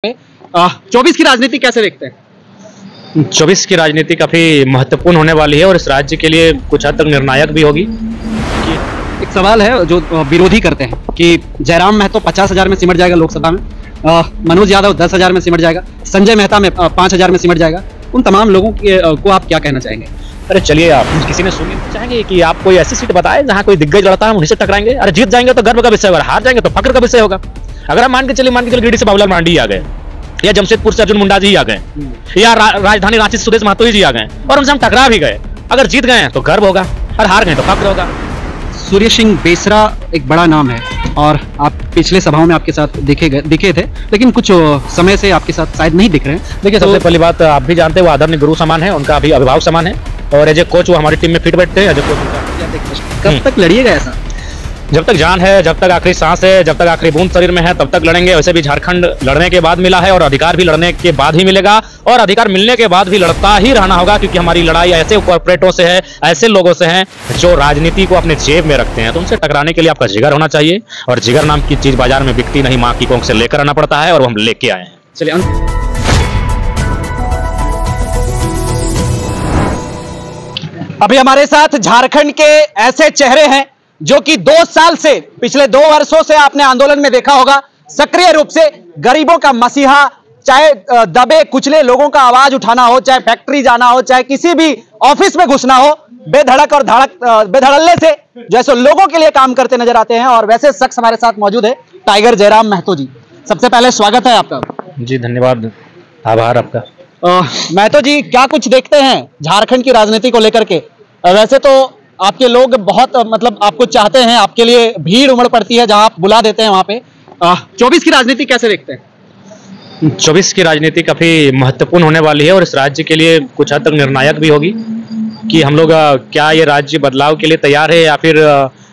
24 की राजनीति कैसे देखते हैं? 24 की राजनीति काफी महत्वपूर्ण होने वाली है और इस राज्य के लिए कुछ हद तक निर्णायक भी होगी। एक सवाल है जो विरोधी करते हैं कि जयराम महतो 50,000 में सिमट जाएगा लोकसभा में, मनोज यादव 10,000 में सिमट जाएगा, संजय मेहता में 5,000 में सिमट जाएगा। उन तमाम लोगों को आप क्या कहना चाहेंगे? अरे चलिए, आप किसी ने सुनी चाहेंगे कि आप कोई ऐसी सीट बताएं जहां कोई दिग्गज लड़ता है, हम उन्हीं से टकराएंगे। अरे जीत जाएंगे तो गर्व का विषय होगा, हार जाएंगे तो फक्र का विषय होगा। अगर हम मान के चलिए गिरिडीह से बाबूलाल मरांडी आ गए, या जमशेदपुर से अर्जुन मुंडा जी आ गए, या राजधानी रांची से सुदेश महतो जी आ गए और हमसे हम टकरा भी गए, अगर जीत गए तो गर्व होगा और हार गए तो फक्र होगा। सूर्य सिंह बेसरा एक बड़ा नाम है और आप पिछले सभाओं में आपके साथ दिखे थे, लेकिन कुछ समय से आपके साथ शायद नहीं दिख रहे हैं। देखिए, सबसे पहली बात आप भी जानते हैं, वो आदरणीय गुरु समान है, उनका अभी अभिभावक समान है और एज ए कोच वो हमारी टीम में फिट बैठते हैं। एज ए कोच कब तक लड़िएगा ऐसा? जब तक जान है, जब तक आखिरी सांस है, जब तक आखिरी बूंद शरीर में है, तब तक लड़ेंगे। वैसे भी झारखंड लड़ने के बाद मिला है और अधिकार भी लड़ने के बाद ही मिलेगा और अधिकार मिलने के बाद भी लड़ता ही रहना होगा, क्योंकि हमारी लड़ाई ऐसे कॉर्पोरेटों से है, ऐसे लोगों से है जो राजनीति को अपने जेब में रखते हैं। तो उनसे टकराने के लिए आपका जिगर होना चाहिए और जिगर नाम की चीज बाजार में बिकती नहीं, माँ की कोख से लेकर आना पड़ता है और वो हम लेके आए हैं। चलिए, अभी हमारे साथ झारखंड के ऐसे चेहरे हैं जो कि 2 साल से, पिछले 2 वर्षों से आपने आंदोलन में देखा होगा, सक्रिय रूप से गरीबों का मसीहा, चाहे दबे कुचले लोगों का आवाज उठाना हो, चाहे फैक्ट्री जाना हो, चाहे किसी भी ऑफिस में घुसना हो, बेधड़क और बेधड़ल्ले से जैसे लोगों के लिए काम करते नजर आते हैं। और वैसे शख्स हमारे साथ मौजूद है टाइगर जयराम महतो जी। सबसे पहले स्वागत है आपका। जी धन्यवाद, आभार आपका। महतो जी, क्या कुछ देखते हैं झारखंड की राजनीति को लेकर के? वैसे तो आपके लोग बहुत आपको चाहते हैं, आपके लिए भीड़ उमड़ पड़ती है जहां आप बुला देते हैं वहां पे। 24 की राजनीति कैसे देखते हैं? 24 की राजनीति काफी महत्वपूर्ण होने वाली है और इस राज्य के लिए कुछ हद तक निर्णायक भी होगी कि हम लोग क्या ये राज्य बदलाव के लिए तैयार है, या फिर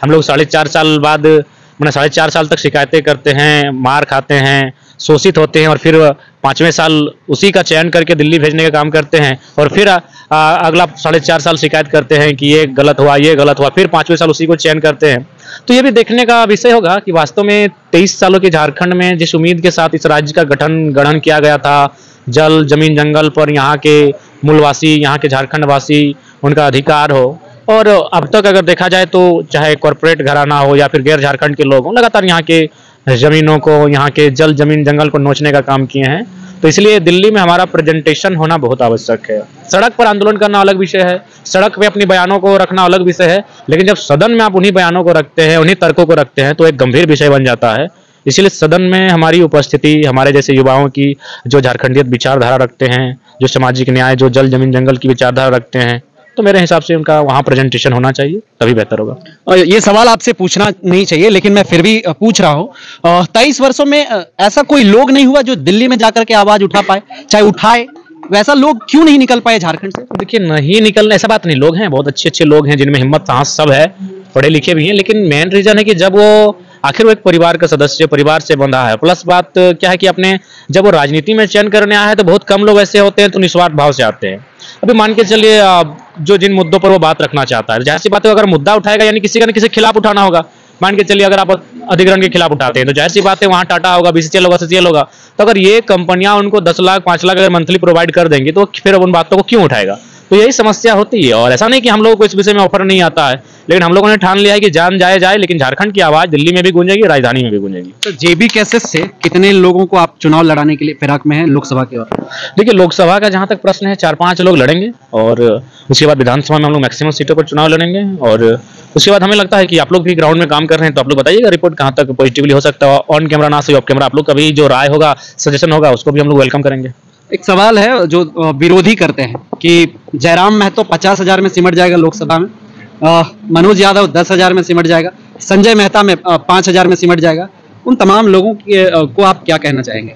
हम लोग 4.5 साल बाद, मैंने 4.5 साल तक शिकायतें करते हैं, मार खाते हैं, शोषित होते हैं और फिर 5वें साल उसी का चयन करके दिल्ली भेजने का काम करते हैं और फिर अगला 4.5 साल शिकायत करते हैं कि ये गलत हुआ, ये गलत हुआ, फिर 5वें साल उसी को चयन करते हैं। तो ये भी देखने का विषय होगा कि वास्तव में 23 सालों के झारखंड में जिस उम्मीद के साथ इस राज्य का गठन किया गया था, जल जमीन जंगल पर यहाँ के मूलवासी, यहाँ के झारखंड वासी, उनका अधिकार हो, और अब तक अगर देखा जाए तो चाहे कॉरपोरेट घराना हो या फिर गैर झारखंड के लोग लगातार यहाँ के जमीनों को, यहाँ के जल जमीन जंगल को नोचने का काम किए हैं। तो इसलिए दिल्ली में हमारा प्रेजेंटेशन होना बहुत आवश्यक है। सड़क पर आंदोलन करना अलग विषय है, सड़क पे अपनी बयानों को रखना अलग विषय है, लेकिन जब सदन में आप उन्हीं बयानों को रखते हैं, उन्हीं तर्कों को रखते हैं, तो एक गंभीर विषय बन जाता है। इसलिए सदन में हमारी उपस्थिति, हमारे जैसे युवाओं की जो झारखंडियत विचारधारा रखते हैं, जो सामाजिक न्याय, जो जल जमीन जंगल की विचारधारा रखते हैं, तो मेरे हिसाब से उनका वहाँ प्रेजेंटेशन होना चाहिए, तभी बेहतर होगा। और ये सवाल आपसे पूछना नहीं चाहिए, लेकिन मैं फिर भी पूछ रहा हूँ। 23 वर्षों में ऐसा कोई लोग नहीं हुआ जो दिल्ली में जाकर के आवाज उठा पाए, चाहे उठाए, वैसा लोग क्यों नहीं निकल पाए झारखंड से? देखिए, नहीं निकलने ऐसा बात नहीं, लोग हैं, बहुत अच्छे लोग हैं जिनमें हिम्मत साहस सब है, पढ़े लिखे भी हैं, लेकिन मेन रीजन है कि जब वो आखिर वो एक परिवार का सदस्य, परिवार से बंधा है। प्लस बात क्या है कि अपने जब वो राजनीति में चयन करने आया है तो बहुत कम लोग ऐसे होते हैं तो निस्वार्थ भाव से आते हैं। अभी मान के चलिए जो जिन मुद्दों पर वो बात रखना चाहता है, जाहिर सी बात है अगर मुद्दा उठाएगा यानी किसी का न किसी के खिलाफ उठाना होगा। मान के चलिए अगर आप अधिग्रहण के खिलाफ उठाते हैं तो जाहिर सी बात है वहाँ टाटा होगा, बीसीसीएल होगा, सीसीएल होगा। तो अगर ये कंपनियां उनको 10 लाख 5 लाख अगर मंथली प्रोवाइड कर देंगी तो फिर उन बातों को क्यों उठाएगा? तो यही समस्या होती है। और ऐसा नहीं कि हम लोगों को इस विषय में ऑफर नहीं आता है, लेकिन हम लोगों ने ठान लिया है कि जान जाए, लेकिन झारखंड की आवाज दिल्ली में भी गूंजेगी, राजधानी में भी गूंजेगी। तो जेबी कैसेस से कितने लोगों को आप चुनाव लड़ाने के लिए फिराक में हैं लोकसभा की ओर? देखिए, लोकसभा का जहां तक प्रश्न है 4-5 लोग लड़ेंगे और उसके बाद विधानसभा में हम लोग मैक्सिमम सीटों पर चुनाव लड़ेंगे। और उसके बाद हमें लगता है कि आप लोग भी ग्राउंड में काम कर रहे हैं, तो आप लोग बताइएगा रिपोर्ट कहां तक पॉजिटिवली हो सकता है। ऑन कैमरा ना सही, ऑफ कैमरा आप लोग का भी जो राय होगा, सजेशन होगा, उसको भी हम लोग वेलकम करेंगे। एक सवाल है जो विरोधी करते हैं कि जयराम महतो 50,000 में सिमट जाएगा लोकसभा में, मनोज यादव 10,000 में सिमट जाएगा, संजय मेहता में 5,000 में सिमट जाएगा। उन तमाम लोगों को आप क्या कहना चाहेंगे?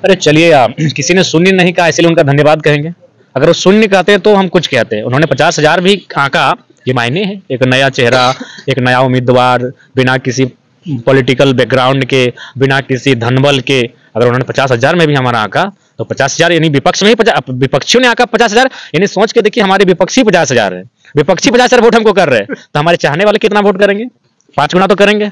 अरे चलिए, किसी ने शून्य नहीं कहा इसलिए उनका धन्यवाद कहेंगे। अगर वो शून्य कहते तो हम कुछ कहते हैं। उन्होंने 50,000 भी आंका, ये मायने है। एक नया चेहरा, एक नया उम्मीदवार, बिना किसी पॉलिटिकल बैकग्राउंड के, बिना किसी धनबल के, अगर उन्होंने 50,000 में भी हमारा आंका तो 50,000 यानी विपक्ष में ही विपक्षियों ने आंका 50,000, यानी सोच के देखिए हमारे विपक्षी 50,000 है, विपक्षी 50,000 वोट हमको कर रहे हैं, तो हमारे चाहने वाले कितना वोट करेंगे? 5 गुना तो करेंगे।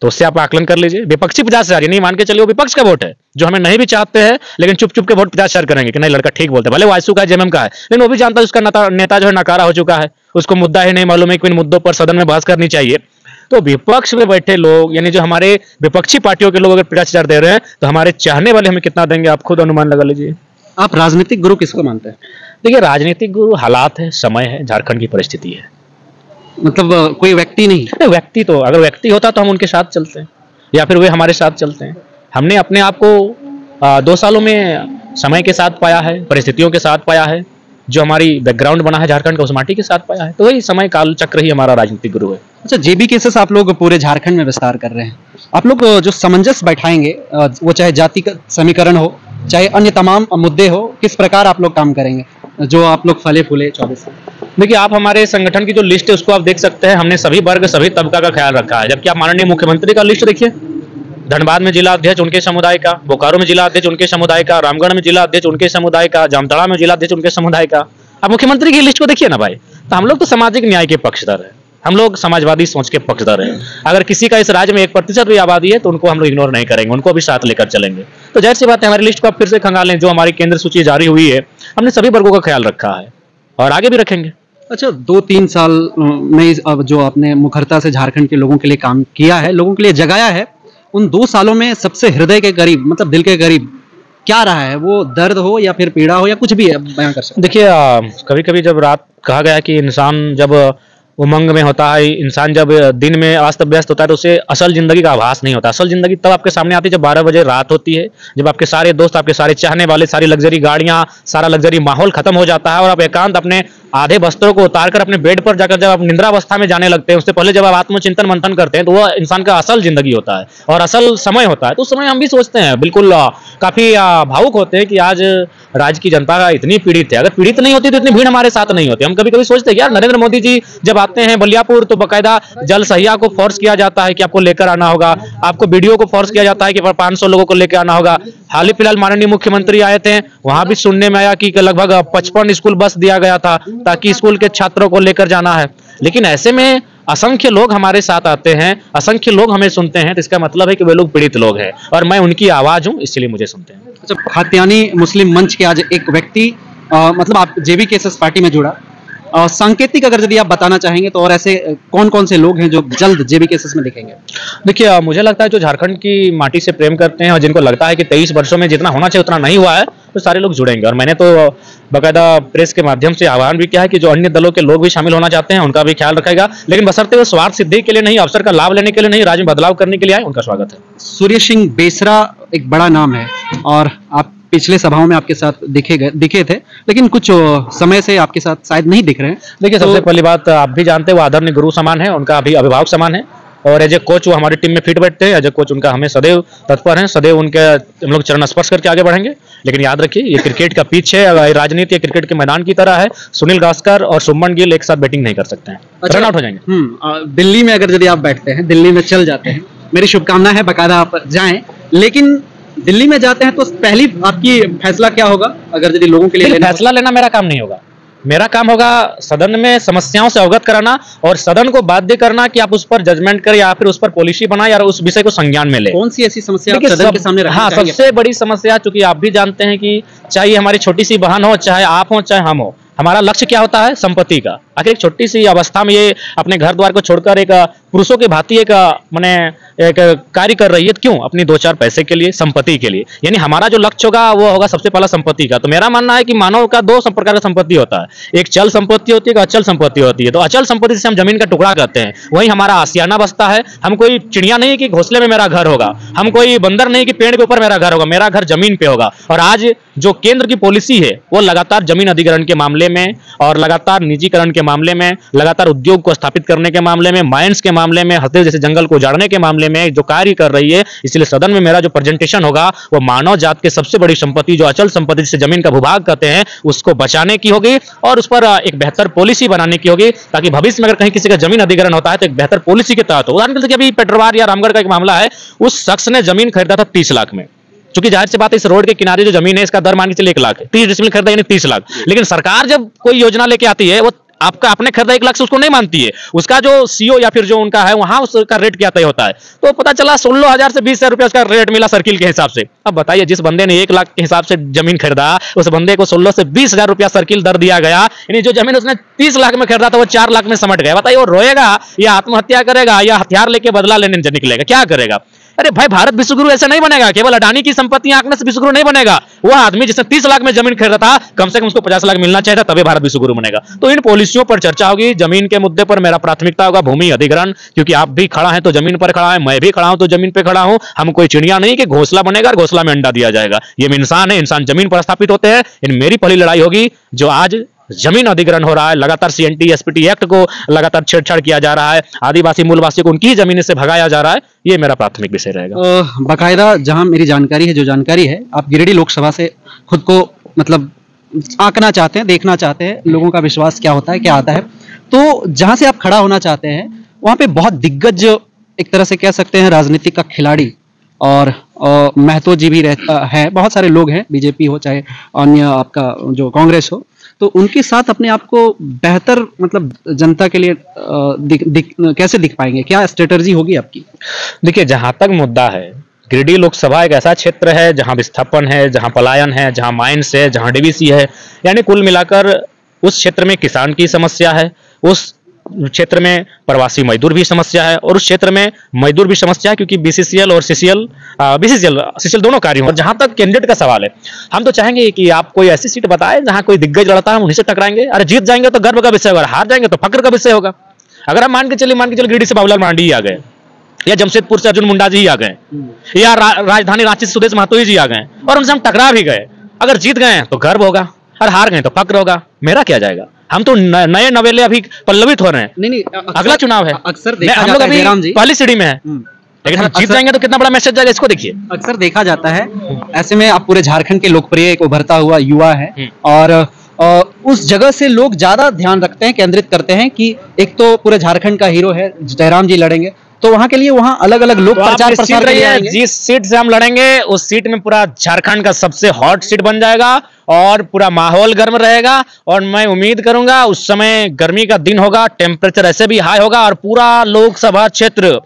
तो उससे आप आकलन कर लीजिए। विपक्षी 50,000, यानी मान के चलिए वो विपक्ष का वोट है, जो हमें नहीं भी चाहते हैं, लेकिन चुप चुप के वोट 50,000 करेंगे कि नहीं लड़का ठीक बोलते हैं, भले वो आईसू का जेएमएम का है, लेकिन वो भी जानता है उसका नेता जो है नकारा हो चुका है, उसको मुद्दा ही नहीं मालूम है कि इन मुद्दों पर सदन में बहस करनी चाहिए। तो विपक्ष में बैठे लोग, यानी जो हमारे विपक्षी पार्टियों के लोग अगर 50,000 दे रहे हैं, तो हमारे चाहने वाले हमें कितना देंगे, आप खुद अनुमान लगा लीजिए। आप राजनीतिक गुरु किसको मानते हैं? देखिए, राजनीतिक गुरु हालात है, समय है, झारखंड की परिस्थिति है। मतलब कोई व्यक्ति नहीं? व्यक्ति तो अगर व्यक्ति होता तो हम उनके साथ चलते हैं, या फिर वे हमारे साथ चलते हैं। हमने अपने आप को 2 सालों में समय के साथ पाया है, परिस्थितियों के साथ पाया है, जो हमारी बैकग्राउंड बना है झारखंड का, उस माटी के साथ पाया है। तो वही समय काल चक्र ही हमारा राजनीतिक गुरु है। अच्छा, जेबी केसेस आप लोग पूरे झारखंड में विस्तार कर रहे हैं। आप लोग जो सामंजस्य बैठाएंगे, वो चाहे जाति का समीकरण हो, चाहे अन्य तमाम मुद्दे हो, किस प्रकार आप लोग काम करेंगे जो आप लोग फले फूले 24 साल? देखिए, आप हमारे संगठन की जो लिस्ट है उसको आप देख सकते हैं। हमने सभी वर्ग, सभी तबका का ख्याल रखा है। जबकि आप माननीय मुख्यमंत्री का लिस्ट देखिए, धनबाद में जिला अध्यक्ष उनके समुदाय का, बोकारो में जिला अध्यक्ष उनके समुदाय का, रामगढ़ में जिला अध्यक्ष उनके समुदाय का, जामताड़ा में जिला अध्यक्ष उनके समुदाय का। आप मुख्यमंत्री की लिस्ट को देखिए ना भाई। तो हम लोग तो सामाजिक न्याय के पक्षधर है, हम लोग समाजवादी सोच के पक्षधर हैं। अगर किसी का इस राज्य में 1% भी आबादी है तो उनको हम लोग इग्नोर नहीं करेंगे, उनको भी साथ लेकर चलेंगे। तो जाहिर सी बात है, हमारी लिस्ट को आप फिर से खंगालें, जो हमारी केंद्र सूची जारी हुई है, हमने सभी वर्गों का ख्याल रखा है और आगे भी रखेंगे। अच्छा, 2-3 साल में अब जो आपने मुखरता से झारखंड के लोगों के लिए काम किया है, लोगों के लिए जगाया है, उन 2 सालों में सबसे हृदय के करीब, मतलब दिल के करीब क्या रहा है? वो दर्द हो या फिर पीड़ा हो या कुछ भी बयां कर सकते? देखिए, कभी कभी जब रात कहा गया कि इंसान जब उमंग में होता है, इंसान जब दिन में अस्त व्यस्त होता है तो उसे असल जिंदगी का आभास नहीं होता। असल जिंदगी तब आपके सामने आती है जब 12 बजे रात होती है, जब आपके सारे दोस्त, आपके सारे चाहने वाले, सारी लग्जरी गाड़ियां, सारा लग्जरी माहौल खत्म हो जाता है और आप एकांत अपने आधे वस्त्रों को उतारकर अपने बेड पर जाकर जब आप निंद्रावस्था में जाने लगते हैं, उससे पहले जब आप आत्मचिंतन मंथन करते हैं, तो वह इंसान का असल जिंदगी होता है और असल समय होता है। तो उस समय हम भी सोचते हैं, बिल्कुल काफी भावुक होते हैं कि आज राज्य की जनता इतनी पीड़ित है। अगर पीड़ित नहीं होती तो इतनी भीड़ हमारे साथ नहीं होती। हम कभी कभी सोचते हैं यार, नरेंद्र मोदी जी जब आते हैं बलियापुर तो बाकायदा जल सहिया को फोर्स किया जाता है कि आपको लेकर आना होगा, आपको बीडीओ को फोर्स किया जाता है कि 500 लोगों को लेकर आना होगा। हाल ही फिलहाल माननीय मुख्यमंत्री आए थे, वहां भी सुनने में आया कि लगभग 55 स्कूल बस दिया गया था ताकि स्कूल के छात्रों को लेकर जाना है। लेकिन ऐसे में असंख्य लोग हमारे साथ आते हैं, असंख्य लोग हमें सुनते हैं, तो इसका मतलब है कि वे लोग पीड़ित लोग हैं और मैं उनकी आवाज हूं, इसलिए मुझे सुनते हैं। अच्छा, खात्यानी मुस्लिम मंच के आज एक व्यक्ति मतलब आप जेबी केसेस पार्टी में जुड़ा, सांकेतिक अगर यदि आप बताना चाहेंगे तो, और ऐसे कौन कौन से लोग हैं जो जल्द जेबी केसेस में दिखेंगे? देखिए, मुझे लगता है जो झारखंड की माटी से प्रेम करते हैं और जिनको लगता है कि 23 वर्षों में जितना होना चाहिए उतना नहीं हुआ है, तो सारे लोग जुड़ेंगे। और मैंने तो बाकायदा प्रेस के माध्यम से आह्वान भी किया है कि जो अन्य दलों के लोग भी शामिल होना चाहते हैं उनका भी ख्याल रखेगा, लेकिन बशर्ते वो स्वार्थ सिद्धि के लिए नहीं, अवसर का लाभ लेने के लिए नहीं, राज्य में बदलाव करने के लिए आए, उनका स्वागत है। सूर्य सिंह बेसरा एक बड़ा नाम है और आप पिछले सभाओं में आपके साथ दिखे थे, लेकिन कुछ समय से आपके साथ शायद नहीं दिख रहे हैं। देखिए, सबसे पहली बात आप भी जानते हैं, वो आदरणीय गुरु समान है, उनका अभी अभिभावक समान है और एज ए कोच वो हमारी टीम में फिट बैठते हैं। एज ए कोच उनका हमें सदैव तत्पर है, सदैव उनके हम लोग चरण स्पर्श करके आगे बढ़ेंगे। लेकिन याद रखिए, ये क्रिकेट का पिच है, राजनीति क्रिकेट के मैदान की तरह है। सुनील गावस्कर और शुभमन गिल एक साथ बैटिंग नहीं कर सकते हैं, रन आउट हो जाएंगे। दिल्ली में अगर यदि आप बैठते हैं, दिल्ली में चल जाते हैं, मेरी शुभकामना है, बाकायदा आप जाएं, लेकिन दिल्ली में जाते हैं तो पहली आपकी फैसला क्या होगा? अगर यदि लोगों के लिए फैसला लेना मेरा काम नहीं होगा, मेरा काम होगा सदन में समस्याओं से अवगत कराना और सदन को बाध्य करना कि आप उस पर जजमेंट करें या फिर उस पर पॉलिसी बनाए या उस विषय को संज्ञान में ले। कौन सी ऐसी समस्या आप सदन के सामने रखना चाहेंगे? सबसे बड़ी समस्या, चूंकि आप भी जानते हैं कि चाहे हमारी छोटी सी बहन हो, चाहे आप हो, चाहे हम हो, हमारा लक्ष्य क्या होता है? संपत्ति का। आखिर एक छोटी सी अवस्था में ये अपने घर द्वार को छोड़कर एक पुरुषों की भांति एक माने एक कार्य कर रही है, क्यों? अपनी 2-4 पैसे के लिए, संपत्ति के लिए। यानी हमारा जो लक्ष्य होगा वो होगा सबसे पहला संपत्ति का। तो मेरा मानना है कि मानव का 2 प्रकार का संपत्ति होता है, एक चल संपत्ति होती है, एक अचल संपत्ति होती है। तो अचल संपत्ति से हम जमीन का टुकड़ा कहते हैं, वही हमारा आशियाना बसता है। हम कोई चिड़िया नहीं कि घोंसले में मेरा घर होगा, हम कोई बंदर नहीं कि पेड़ के ऊपर मेरा घर होगा, मेरा घर जमीन पे होगा। और आज जो केंद्र की पॉलिसी है वो लगातार जमीन अधिग्रहण के मामले में और लगातार निजीकरण के मामले में, लगातार उद्योग को स्थापित करने के मामले में, माइंस के मामले में, हथियार जैसे जंगल को उजाड़ने के मामले में जो कार्य कर रही है। इसलिए सदन में मेरा जो प्रेजेंटेशन होगा वो मानव जात के सबसे बड़ी संपत्ति जो अचल संपत्ति जिसे जमीन का भूभाग कहते हैं उसको बचाने की होगी और उस पर एक बेहतर पॉलिसी बनाने की होगी, ताकि भविष्य में अगर कहीं किसी का जमीन अधिग्रहण होता है तो एक बेहतर पॉलिसी के तहत हो। उदाहरण के लिए अभी पेट्रोवार या रामगढ़ का एक मामला है, उस शख्स ने जमीन खरीदा था 30 लाख में। चूंकि जाहिर सी बात है, इस रोड के किनारे जो जमीन है इसका दर मान के चलिए 1 लाख है, 30 डिसमिल खरीदा यानी 30 लाख। लेकिन सरकार जब कोई योजना लेके आती है वो आपका आपने खरीदा 1 लाख से उसको नहीं मानती है, उसका जो सीओ या फिर जो उनका है वहां उसका रेट क्या तय होता है। तो पता चला 16,000 से 20,000 रुपया उसका रेट मिला सर्किल के हिसाब से। अब बताइए, जिस बंदे ने 1 लाख के हिसाब से जमीन खरीदा, उस बंदे को 16 से 20,000 रुपया सर्किल दर दिया गया, यानी जो जमीन उसने 30 लाख में खरीदा था वो 4 लाख में समट गया। बताइए वो रोएगा या आत्महत्या करेगा या हथियार लेके बदला लेने निकलेगा, क्या करेगा? अरे भाई, भारत विश्वगुरु ऐसा नहीं बनेगा, केवल अडानी की संपत्तियां आंकने से विश्वगुरु नहीं बनेगा। वो आदमी जिसने 30 लाख में जमीन खरीदा था, कम से कम उसको 50 लाख मिलना चाहिए था, तभी भारत विश्वगुरु बनेगा। तो इन पॉलिसियों पर चर्चा होगी। जमीन के मुद्दे पर मेरा प्राथमिकता होगा भूमि अधिग्रहण, क्योंकि आप भी खड़ा है तो जमीन पर खड़ा है, मैं भी खड़ा हूं तो जमीन पर खड़ा हूं। हम कोई चिड़िया नहीं कि घोंसला बनेगा और घोंसला में अंडा दिया जाएगा। ये इंसान है, इंसान जमीन पर स्थापित होते हैं। इन मेरी पहली लड़ाई होगी जो आज जमीन अधिग्रहण हो रहा है, लगातार सीएनटी एसपीटी एक्ट को लगातार छेड़छाड़ किया जा रहा है, आदिवासी मूलवासी को उनकी जमीन से भगाया जा रहा है, ये मेरा प्राथमिक विषय रहेगा। बाकायदा जहां मेरी जानकारी है, जो जानकारी है, आप गिरिडीह लोकसभा से खुद को मतलब आंकना चाहते हैं, देखना चाहते हैं लोगों का विश्वास क्या होता है, क्या आता है। तो जहां से आप खड़ा होना चाहते हैं वहां पे बहुत दिग्गज, एक तरह से कह सकते हैं राजनीतिक का खिलाड़ी और महतो जी भी रहता है, बहुत सारे लोग हैं, बीजेपी हो चाहे अन्य आपका जो कांग्रेस हो, तो उनके साथ अपने आप को बेहतर मतलब जनता के लिए कैसे दिख पाएंगे, क्या स्ट्रेटजी होगी आपकी? देखिए, जहां तक मुद्दा है, गिरिडीह लोकसभा एक ऐसा क्षेत्र है जहां विस्थापन है, जहां पलायन है, जहां माइंस है, जहां डीवीसी है, यानी कुल मिलाकर उस क्षेत्र में किसान की समस्या है, उस क्षेत्र में प्रवासी मजदूर भी समस्या है और उस क्षेत्र में मजदूर भी समस्या है, क्योंकि बीसीसीएल और सीसीएल दोनों कार्य हैं। और जहां तक कैंडिडेट का सवाल है, हम तो चाहेंगे कि आप कोई ऐसी सीट बताएं जहां कोई दिग्गज लड़ता है, हम उन्हीं से टकराएंगे। अरे जीत जाएंगे तो गर्व का विषय होगा, हार जाएंगे तो फक्र का विषय होगा। अगर हम मान के चलिए गिरिडीह से बाबूलाल मरांडी ही आ गए, या जमशेदपुर से अर्जुन मुंडा जी ही आ गए, या राजधानी रांची से सुदेश महतो जी आ गए और उनसे हम टकरा भी गए, अगर जीत गए तो गर्व होगा और हार गए तो फक्र होगा। मेरा क्या जाएगा? हम तो नए नवेले अभी पल्लवित हो रहे हैं। नहीं, अगला चुनाव है, अक्सर हम लोग अभी पहली सीढ़ी में है, लेकिन हम जीत जाएंगे तो कितना बड़ा मैसेज जाएगा, इसको देखिए। अक्सर देखा जाता है ऐसे में, आप पूरे झारखंड के लोकप्रिय एक उभरता हुआ युवा है और उस जगह से लोग ज्यादा ध्यान रखते हैं, केंद्रित करते हैं कि एक तो पूरे झारखंड का हीरो है जयराम जी लड़ेंगे, तो वहां के लिए वहां अलग अलग लोग प्रचार प्रसार करेंगे। जिस सीट से हम लड़ेंगे उस सीट में पूरा झारखंड का सबसे हॉट सीट बन जाएगा और पूरा माहौल गर्म रहेगा। और मैं उम्मीद करूंगा उस समय गर्मी का दिन होगा, टेम्परेचर ऐसे भी हाई होगा और पूरा लोकसभा क्षेत्र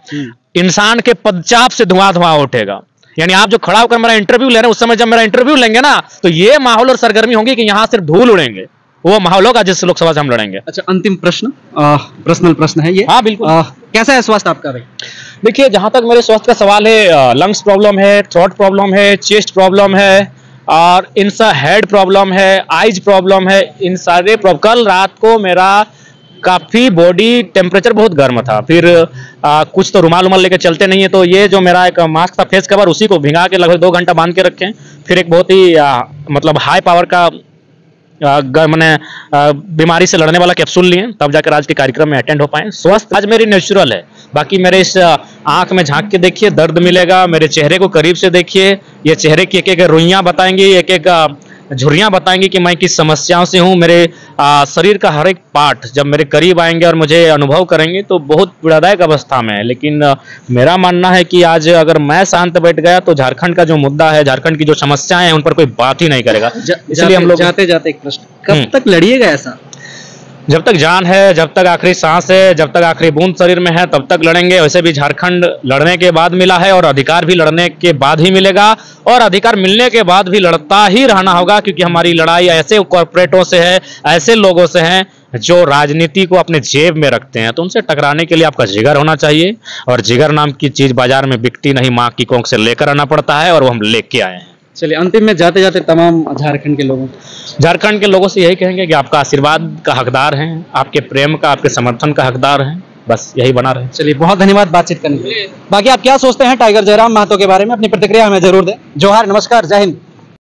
इंसान के पदचाप से धुआं उठेगा। यानी आप जो खड़ा होकर मेरा इंटरव्यू ले रहे हैं, उस समय जब मेरा इंटरव्यू लेंगे ना, तो ये माहौल और सरगर्मी होगी कि यहाँ सिर्फ धूल उड़ेंगे, वो माहौल होगा जिस लोकसभा से हम लड़ेंगे। अच्छा, अंतिम प्रश्न, पर्सनल प्रश्न है ये। हाँ बिल्कुल। कैसा है स्वास्थ्य आपका भाई? देखिए, जहां तक मेरे स्वास्थ्य का सवाल है, लंग्स प्रॉब्लम है, थ्रोट प्रॉब्लम है, चेस्ट प्रॉब्लम है और इनसा हेड प्रॉब्लम है, आइज प्रॉब्लम है, इन सारे कल रात को मेरा काफी बॉडी टेम्परेचर बहुत गर्म था, फिर कुछ तो रुमाल लेके चलते नहीं है, तो ये जो मेरा एक मास्क था फेस कवर, उसी को भिंगा के लगभग 2 घंटा बांध के रखे, फिर एक बहुत ही मतलब हाई पावर का मैंने बीमारी से लड़ने वाला कैप्सूल लिए, तब जाकर आज के कार्यक्रम में अटेंड हो पाए। स्वस्थ आज मेरी नेचुरल है, बाकी मेरे इस आंख में झांक के देखिए, दर्द मिलेगा, मेरे चेहरे को करीब से देखिए, ये चेहरे की एक एक रुइयां बताएंगी, एक एक झुर्रियां बताएंगी कि मैं किस समस्याओं से हूं। मेरे शरीर का हर एक पार्ट जब मेरे करीब आएंगे और मुझे अनुभव करेंगे तो बहुत पीड़ादायक अवस्था में है, लेकिन मेरा मानना है कि आज अगर मैं शांत बैठ गया तो झारखंड का जो मुद्दा है, झारखंड की जो समस्याएं हैं, उन पर कोई बात ही नहीं करेगा। इसलिए हम लोग जाते जाते एक प्रश्न, कब तक लड़िएगा ऐसा? जब तक जान है, जब तक आखिरी सांस है, जब तक आखिरी बूंद शरीर में है, तब तक लड़ेंगे। वैसे भी झारखंड लड़ने के बाद मिला है और अधिकार भी लड़ने के बाद ही मिलेगा और अधिकार मिलने के बाद भी लड़ता ही रहना होगा, क्योंकि हमारी लड़ाई ऐसे कॉर्पोरेटों से है, ऐसे लोगों से है जो राजनीति को अपने जेब में रखते हैं। तो उनसे टकराने के लिए आपका जिगर होना चाहिए और जिगर नाम की चीज बाजार में बिकती नहीं, माँ की कोख से लेकर आना पड़ता है और वो हम लेके आए हैं। चलिए, अंतिम में जाते जाते तमाम झारखंड के लोगों से यही कहेंगे कि आपका आशीर्वाद का हकदार हैं, आपके प्रेम का, आपके समर्थन का हकदार हैं, बस यही बना रहे। चलिए, बहुत धन्यवाद बातचीत करने के लिए। बाकी आप क्या सोचते हैं टाइगर जयराम महतो के बारे में, अपनी प्रतिक्रिया हमें जरूर दें। जोहार, नमस्कार, जय हिंद।